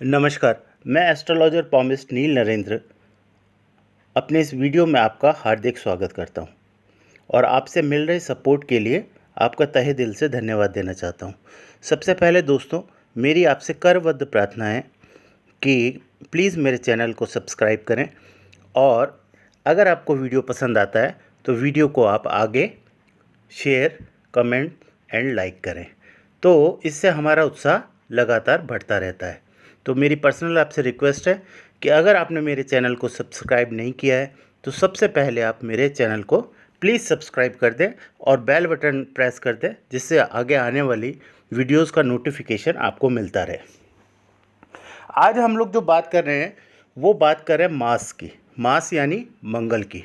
नमस्कार, मैं एस्ट्रोलॉजर पॉमिस्ट नील नरेंद्र अपने इस वीडियो में आपका हार्दिक स्वागत करता हूं और आपसे मिल रहे सपोर्ट के लिए आपका तहे दिल से धन्यवाद देना चाहता हूं। सबसे पहले दोस्तों, मेरी आपसे करबद्ध प्रार्थना है कि प्लीज़ मेरे चैनल को सब्सक्राइब करें और अगर आपको वीडियो पसंद आता है तो वीडियो को आप आगे शेयर, कमेंट एंड लाइक करें। तो इससे हमारा उत्साह लगातार बढ़ता रहता है। तो मेरी पर्सनल आपसे रिक्वेस्ट है कि अगर आपने मेरे चैनल को सब्सक्राइब नहीं किया है तो सबसे पहले आप मेरे चैनल को प्लीज़ सब्सक्राइब कर दें और बेल बटन प्रेस कर दें, जिससे आगे आने वाली वीडियोस का नोटिफिकेशन आपको मिलता रहे। आज हम लोग जो बात कर रहे हैं वो बात कर रहे हैं मास की। मास यानी मंगल की।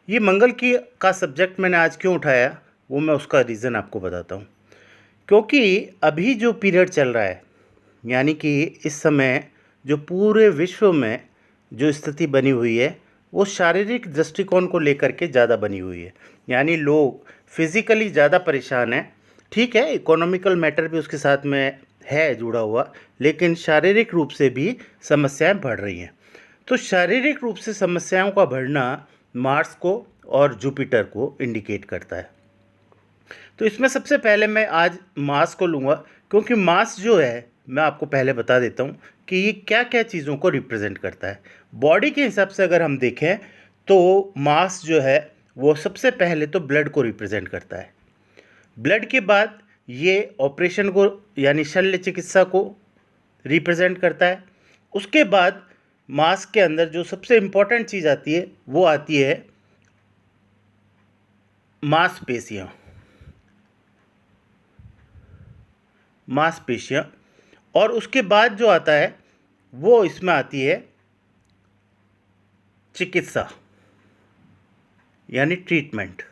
ये मंगल की का सब्जेक्ट मैंने आज क्यों उठाया वो मैं उसका रीज़न आपको बताता हूँ। क्योंकि अभी जो पीरियड चल रहा है, यानी कि इस समय जो पूरे विश्व में जो स्थिति बनी हुई है वो शारीरिक दृष्टिकोण को लेकर के ज़्यादा बनी हुई है। यानी लोग फिज़िकली ज़्यादा परेशान हैं। ठीक है, इकोनॉमिकल मैटर भी उसके साथ में है जुड़ा हुआ, लेकिन शारीरिक रूप से भी समस्याएं बढ़ रही हैं। तो शारीरिक रूप से समस्याओं का बढ़ना मार्स को और जुपिटर को इंडिकेट करता है। तो इसमें सबसे पहले मैं आज मास को लूँगा, क्योंकि मास जो है मैं आपको पहले बता देता हूँ कि ये क्या क्या चीज़ों को रिप्रेजेंट करता है। बॉडी के हिसाब से अगर हम देखें तो मास जो है वो सबसे पहले तो ब्लड को रिप्रेजेंट करता है। ब्लड के बाद ये ऑपरेशन को यानी शल्य चिकित्सा को रिप्रेजेंट करता है। उसके बाद मास के अंदर जो सबसे इम्पॉर्टेंट चीज़ आती है वो आती है मांसपेशियाँ। मांसपेशियाँ और उसके बाद जो आता है वो इसमें आती है चिकित्सा यानी ट्रीटमेंट।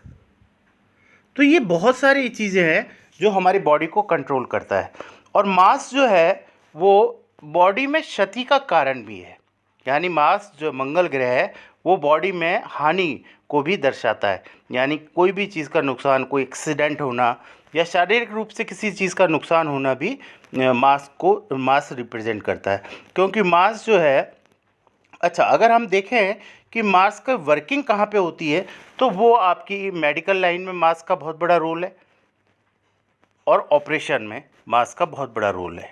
तो ये बहुत सारी चीज़ें हैं जो हमारी बॉडी को कंट्रोल करता है। और मांस जो है वो बॉडी में क्षति का कारण भी है। यानी मांस जो मंगल ग्रह है वो बॉडी में हानि को भी दर्शाता है। यानी कोई भी चीज़ का नुकसान, कोई एक्सीडेंट होना या शारीरिक रूप से किसी चीज़ का नुकसान होना भी मांस रिप्रेजेंट करता है। क्योंकि मांस जो है, अच्छा अगर हम देखें कि मांस का वर्किंग कहाँ पे होती है तो वो आपकी मेडिकल लाइन में मांस का बहुत बड़ा रोल है और ऑपरेशन में मांस का बहुत बड़ा रोल है।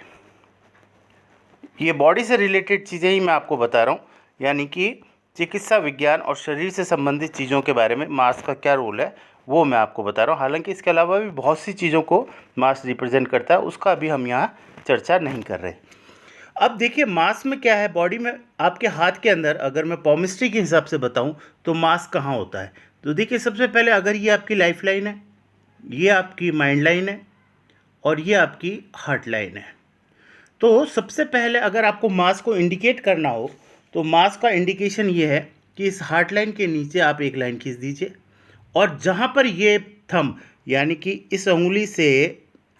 ये बॉडी से रिलेटेड चीज़ें ही मैं आपको बता रहा हूँ, यानी कि चिकित्सा विज्ञान और शरीर से संबंधित चीज़ों के बारे में मांस का क्या रोल है वो मैं आपको बता रहा हूँ। हालांकि इसके अलावा भी बहुत सी चीज़ों को मांस रिप्रेजेंट करता है, उसका अभी हम यहाँ चर्चा नहीं कर रहे। अब देखिए मांस में क्या है, बॉडी में आपके हाथ के अंदर अगर मैं पॉमिस्ट्री के हिसाब से बताऊं तो मांस कहाँ होता है। तो देखिए सबसे पहले अगर ये आपकी लाइफ लाइन है, ये आपकी माइंड लाइन है और ये आपकी हार्ट लाइन है। तो सबसे पहले अगर आपको मांस को इंडिकेट करना हो तो मांस का इंडिकेशन ये है कि इस हार्ट लाइन के नीचे आप एक लाइन खींच दीजिए और जहाँ पर ये थंब यानी कि इस उंगली से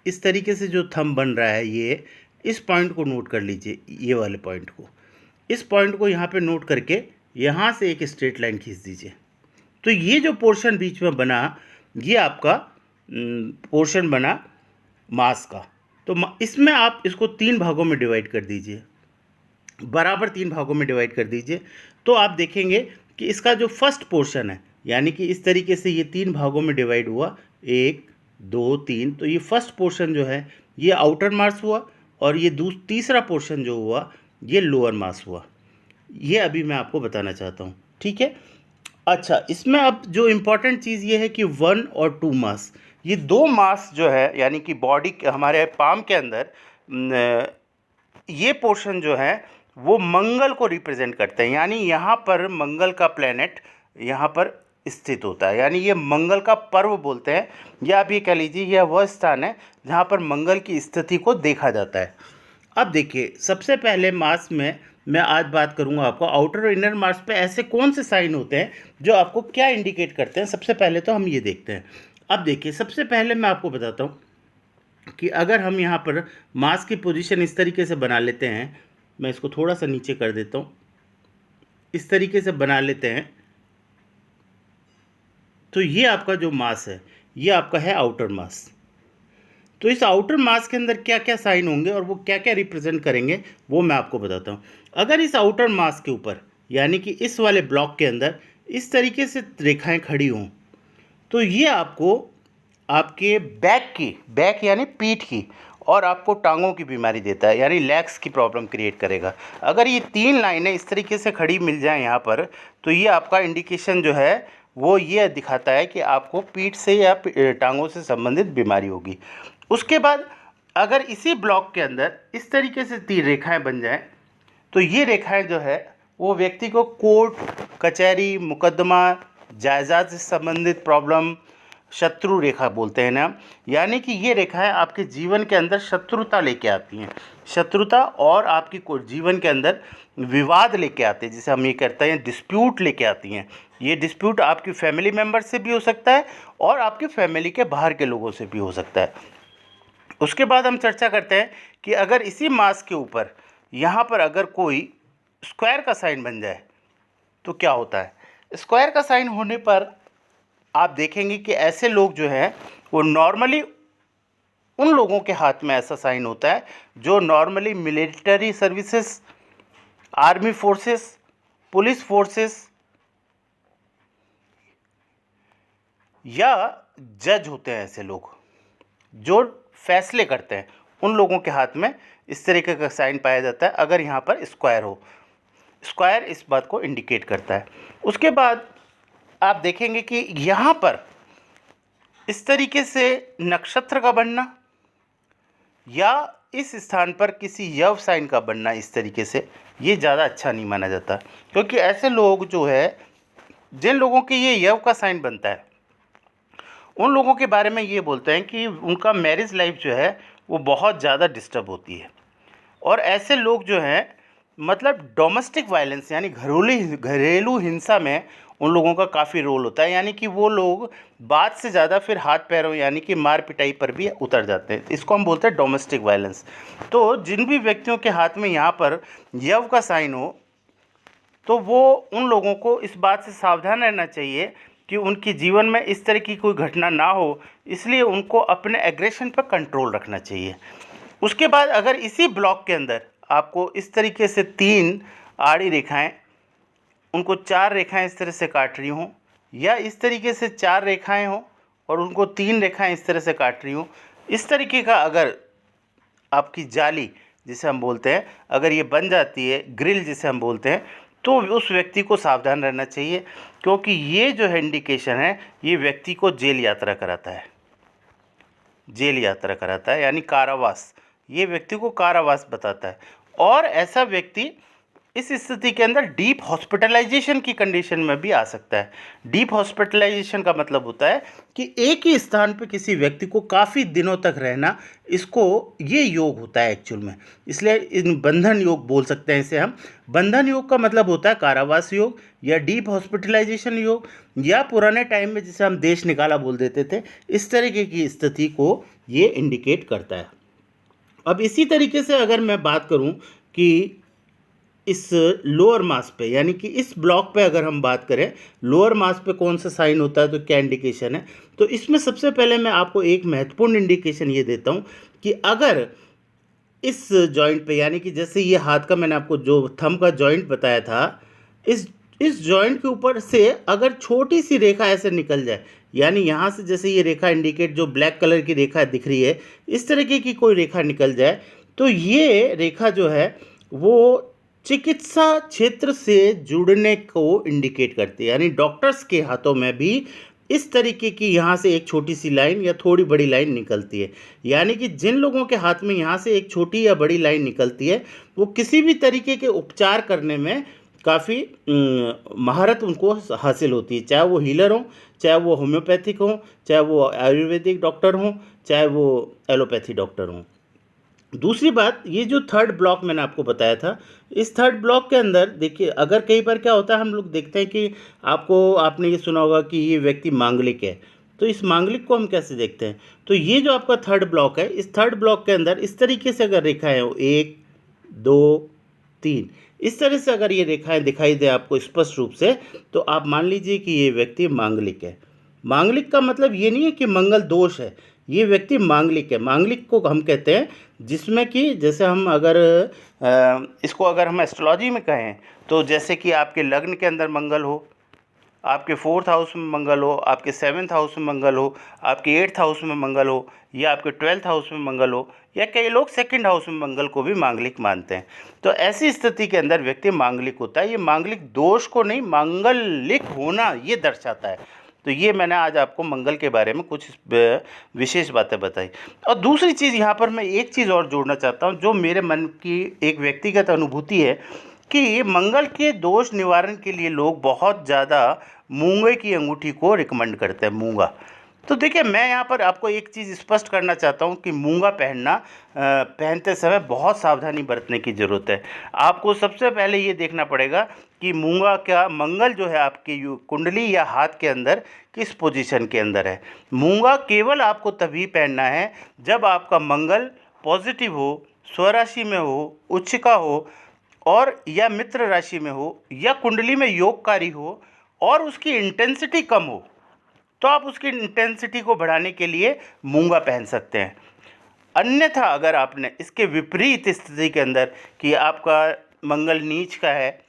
इस तरीके से जो थंब बन रहा है ये, इस पॉइंट को नोट कर लीजिए। ये वाले पॉइंट को, इस पॉइंट को यहाँ पे नोट करके यहाँ से एक स्ट्रेट लाइन खींच दीजिए। तो ये जो पोर्शन बीच में बना ये आपका पोर्शन बना मांस का। तो इसमें आप इसको 3 भागों में डिवाइड कर दीजिए, बराबर 3 भागों में डिवाइड कर दीजिए। तो आप देखेंगे कि इसका जो फर्स्ट पोर्शन है, यानी कि इस तरीके से ये 3 भागों में डिवाइड हुआ, 1 2 3। तो ये फर्स्ट पोर्शन जो है ये आउटर मास हुआ और ये तीसरा पोर्शन जो हुआ ये लोअर मास हुआ। ये अभी मैं आपको बताना चाहता हूँ, ठीक है। अच्छा, इसमें अब जो इम्पोर्टेंट चीज़ ये है कि 1 और 2 मास, ये 2 मास जो है यानी कि बॉडी हमारे पाम के अंदर ये पोर्शन जो है वो मंगल को रिप्रेजेंट करते हैं। यानी यहाँ पर मंगल का प्लेनेट यहाँ पर स्थित होता है, यानी ये मंगल का पर्व बोलते हैं, या आप ये कह लीजिए यह वह स्थान है जहाँ पर मंगल की स्थिति को देखा जाता है। अब देखिए सबसे पहले मास में मैं आज बात करूंगा आपको आउटर और इनर मास पे ऐसे कौन से साइन होते हैं जो आपको क्या इंडिकेट करते हैं। सबसे पहले तो हम ये देखते हैं। अब देखिए सबसे पहले मैं आपको बताता हूँ कि अगर हम यहाँ पर मास की पोजीशन इस तरीके से बना लेते हैं, मैं इसको थोड़ा सा नीचे कर देता हूँ, इस तरीके से बना लेते हैं, तो ये आपका जो मास है ये आपका है आउटर मास। तो इस आउटर मास के अंदर क्या क्या साइन होंगे और वो क्या क्या रिप्रेजेंट करेंगे वो मैं आपको बताता हूँ। अगर इस आउटर मास के ऊपर यानी कि इस वाले ब्लॉक के अंदर इस तरीके से रेखाएं खड़ी हों तो ये आपको आपके बैक यानी पीठ की और आपको टांगों की बीमारी देता है, यानी लेग्स की प्रॉब्लम क्रिएट करेगा। अगर ये 3 लाइनें इस तरीके से खड़ी मिल जाएं यहाँ पर तो ये आपका इंडिकेशन जो है वो ये दिखाता है कि आपको पीठ से या टांगों से संबंधित बीमारी होगी। उसके बाद अगर इसी ब्लॉक के अंदर इस तरीके से 3 रेखाएं बन जाएं तो ये रेखाएं जो है वो व्यक्ति को कोर्ट कचहरी मुकदमा जायदाद से संबंधित प्रॉब्लम शत्रु रेखा बोलते हैं ना, यानी कि ये रेखाएं आपके जीवन के अंदर शत्रुता लेके आती हैं, शत्रुता और आपकी जीवन के अंदर विवाद लेके आते हैं, जिसे हम ये कहते हैं डिस्प्यूट लेके आती हैं। ये डिस्प्यूट आपकी फैमिली मेम्बर से भी हो सकता है और आपकी फैमिली के बाहर के लोगों से भी हो सकता है। उसके बाद हम चर्चा करते हैं कि अगर इसी मास के ऊपर यहाँ पर अगर कोई स्क्वायर का साइन बन जाए तो क्या होता है। स्क्वायर का साइन होने पर आप देखेंगे कि ऐसे लोग जो हैं वो नॉर्मली उन लोगों के हाथ में ऐसा साइन होता है जो normally military services, army forces, police forces या जज होते हैं। ऐसे लोग जो फैसले करते हैं उन लोगों के हाथ में इस तरीके का साइन पाया जाता है अगर यहाँ पर स्क्वायर हो। स्क्वायर इस बात को इंडिकेट करता है। उसके बाद आप देखेंगे कि यहाँ पर इस तरीके से नक्षत्र का बनना या इस स्थान पर किसी यव साइन का बनना इस तरीके से ये ज़्यादा अच्छा नहीं माना जाता, क्योंकि ऐसे लोग जो है जिन लोगों के ये यव का साइन बनता है उन लोगों के बारे में ये बोलते हैं कि उनका मैरिज लाइफ जो है वो बहुत ज़्यादा डिस्टर्ब होती है। और ऐसे लोग जो हैं मतलब डोमेस्टिक वायलेंस यानी घरेलू हिंसा में उन लोगों का काफ़ी रोल होता है, यानी कि वो लोग बात से ज़्यादा फिर हाथ पैरों यानी कि मार पिटाई पर भी उतर जाते हैं। इसको हम बोलते हैं डोमेस्टिक वायलेंस। तो जिन भी व्यक्तियों के हाथ में यहाँ पर यव का साइन हो तो वो उन लोगों को इस बात से सावधान रहना चाहिए कि उनके जीवन में इस तरह की कोई घटना ना हो, इसलिए उनको अपने एग्रेशन पर कंट्रोल रखना चाहिए। उसके बाद अगर इसी ब्लॉक के अंदर आपको इस तरीके से 3 आड़ी रेखाएं, उनको 4 रेखाएं इस तरह से काट रही हों या इस तरीके से 4 रेखाएं हों और उनको 3 रेखाएं इस तरह से काट रही हों, इस तरीके का अगर आपकी जाली जिसे हम बोलते हैं अगर ये बन जाती है, ग्रिल जिसे हम बोलते हैं, तो उस व्यक्ति को सावधान रहना चाहिए, क्योंकि ये जो है इंडिकेशन है ये व्यक्ति को जेल यात्रा कराता है। जेल यात्रा कराता है यानी कारावास, ये व्यक्ति को कारावास बताता है। और ऐसा व्यक्ति इस स्थिति के अंदर डीप हॉस्पिटलाइजेशन की कंडीशन में भी आ सकता है। डीप हॉस्पिटलाइजेशन का मतलब होता है कि एक ही स्थान पर किसी व्यक्ति को काफ़ी दिनों तक रहना, इसको ये योग होता है एक्चुअल में, इसलिए इन बंधन योग बोल सकते हैं इसे हम। बंधन योग का मतलब होता है कारावास योग या डीप हॉस्पिटलाइजेशन योग, या पुराने टाइम में जिसे हम देश निकाला बोल देते थे, इस तरीके की स्थिति को ये इंडिकेट करता है। अब इसी तरीके से अगर मैं बात करूं कि इस लोअर मास पे यानी कि इस ब्लॉक पे अगर हम बात करें लोअर मास पे कौन सा साइन होता है तो क्या इंडिकेशन है, तो इसमें सबसे पहले मैं आपको एक महत्वपूर्ण इंडिकेशन ये देता हूँ कि अगर इस जॉइंट पे यानी कि जैसे ये हाथ का मैंने आपको जो थंब का जॉइंट बताया था, इस जॉइंट के ऊपर से अगर छोटी सी रेखा ऐसे निकल जाए, यानी यहाँ से जैसे ये रेखा इंडिकेट जो ब्लैक कलर की रेखा दिख रही है, इस तरीके की कोई रेखा निकल जाए तो ये रेखा जो है वो चिकित्सा क्षेत्र से जुड़ने को इंडिकेट करती है। यानी डॉक्टर्स के हाथों में भी इस तरीके की यहाँ से एक छोटी सी लाइन या थोड़ी बड़ी लाइन निकलती है, यानी कि जिन लोगों के हाथ में यहाँ से एक छोटी या बड़ी लाइन निकलती है वो किसी भी तरीके के उपचार करने में काफ़ी महारत उनको हासिल होती है, चाहे वो हीलर हों, चाहे वो होम्योपैथिक हों, चाहे वो आयुर्वेदिक डॉक्टर हों, चाहे वो एलोपैथी डॉक्टर हों। दूसरी बात, ये जो थर्ड ब्लॉक मैंने आपको बताया था, इस थर्ड ब्लॉक के अंदर देखिए अगर कई बार क्या होता है हम लोग देखते हैं कि आपने ये सुना होगा कि ये व्यक्ति मांगलिक है, तो इस मांगलिक को हम कैसे देखते हैं, तो ये जो आपका थर्ड ब्लॉक है, इस थर्ड ब्लॉक के अंदर इस तरीके से अगर रेखाएं हो 1 2 3 इस तरह से अगर ये रेखाएं दिखाई दे आपको स्पष्ट रूप से, तो आप मान लीजिए कि ये व्यक्ति मांगलिक है। मांगलिक का मतलब ये नहीं है कि मंगल दोष है, ये व्यक्ति मांगलिक है। मांगलिक को हम कहते हैं जिसमें कि जैसे हम अगर इसको अगर हम एस्ट्रोलॉजी में कहें तो जैसे कि आपके लग्न के अंदर मंगल हो, आपके 4th हाउस में मंगल हो, आपके 7th हाउस में मंगल हो, आपके 8th हाउस में मंगल हो, या आपके 12th हाउस में मंगल हो, या कई लोग 2nd हाउस में मंगल को भी मांगलिक मानते हैं। तो ऐसी स्थिति के अंदर व्यक्ति मांगलिक होता है। ये मांगलिक दोष को नहीं, मांगलिक होना ये दर्शाता है। तो ये मैंने आज आपको मंगल के बारे में कुछ विशेष बातें बताई। और दूसरी चीज़ यहाँ पर मैं एक चीज़ और जोड़ना चाहता हूँ, जो मेरे मन की एक व्यक्तिगत अनुभूति है कि मंगल के दोष निवारण के लिए लोग बहुत ज़्यादा मूंगे की अंगूठी को रिकमेंड करते हैं, मूंगा। तो देखिए, मैं यहाँ पर आपको एक चीज़ स्पष्ट करना चाहता हूँ कि मूंगा पहनते समय बहुत सावधानी बरतने की ज़रूरत है। आपको सबसे पहले ये देखना पड़ेगा कि मूंगा का मंगल जो है आपकी कुंडली या हाथ के अंदर किस पोजीशन के अंदर है। मूंगा केवल आपको तभी पहनना है जब आपका मंगल पॉजिटिव हो, स्वराशि में हो, उच्चिका हो, और या मित्र राशि में हो, या कुंडली में योगकारी हो, और उसकी इंटेंसिटी कम हो, तो आप उसकी इंटेंसिटी को बढ़ाने के लिए मूंगा पहन सकते हैं। अन्यथा अगर आपने इसके विपरीत स्थिति के अंदर कि आपका मंगल नीच का है,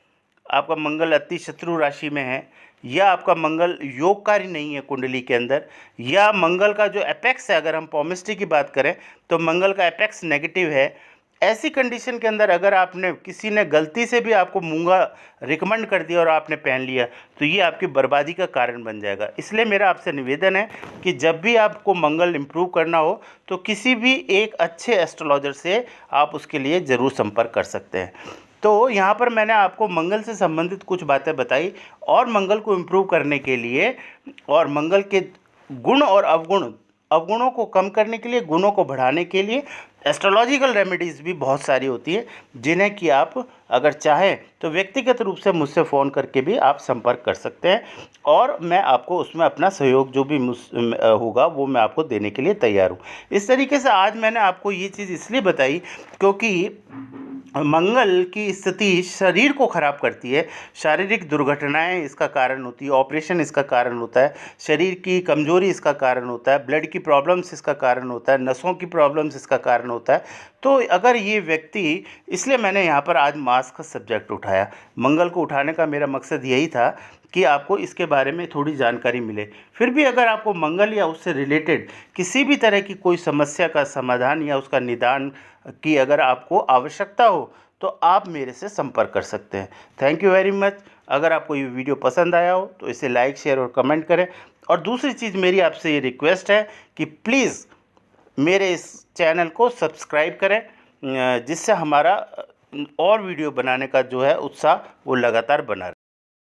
आपका मंगल अति शत्रु राशि में है, या आपका मंगल योगकारी नहीं है कुंडली के अंदर, या मंगल का जो एपेक्स है, अगर हम पॉमिस्ट्री की बात करें तो मंगल का एपेक्स नेगेटिव है, ऐसी कंडीशन के अंदर अगर आपने किसी ने गलती से भी आपको मूंगा रिकमेंड कर दिया और आपने पहन लिया, तो ये आपकी बर्बादी का कारण बन जाएगा। इसलिए मेरा आपसे निवेदन है कि जब भी आपको मंगल इम्प्रूव करना हो तो किसी भी एक अच्छे एस्ट्रोलॉजर से आप उसके लिए ज़रूर संपर्क कर सकते हैं। तो यहाँ पर मैंने आपको मंगल से संबंधित कुछ बातें बताई, और मंगल को इम्प्रूव करने के लिए और मंगल के गुण और अवगुणों को कम करने के लिए, गुणों को बढ़ाने के लिए एस्ट्रोलॉजिकल रेमेडीज़ भी बहुत सारी होती है, जिन्हें कि आप अगर चाहें तो व्यक्तिगत रूप से मुझसे फ़ोन करके भी आप संपर्क कर सकते हैं, और मैं आपको उसमें अपना सहयोग जो भी होगा वो मैं आपको देने के लिए तैयार हूँ। इस तरीके से आज मैंने आपको ये चीज़ इसलिए बताई क्योंकि मंगल की स्थिति शरीर को ख़राब करती है, शारीरिक दुर्घटनाएं इसका कारण होती है, ऑपरेशन इसका कारण होता है, शरीर की कमजोरी इसका कारण होता है, ब्लड की प्रॉब्लम्स इसका कारण होता है, नसों की प्रॉब्लम्स इसका कारण होता है। तो अगर ये व्यक्ति, इसलिए मैंने यहाँ पर आज मास का सब्जेक्ट उठाया। मंगल को उठाने का मेरा मकसद यही था कि आपको इसके बारे में थोड़ी जानकारी मिले। फिर भी अगर आपको मंगल या उससे रिलेटेड किसी भी तरह की कोई समस्या का समाधान या उसका निदान की अगर आपको आवश्यकता हो तो आप मेरे से संपर्क कर सकते हैं। Thank you very much. अगर आपको ये वीडियो पसंद आया हो तो इसे लाइक, शेयर और कमेंट करें। और दूसरी चीज़ मेरी आपसे ये रिक्वेस्ट है कि प्लीज़ मेरे इस चैनल को सब्सक्राइब करें, जिससे हमारा और वीडियो बनाने का जो है उत्साह वो लगातार बना रहे।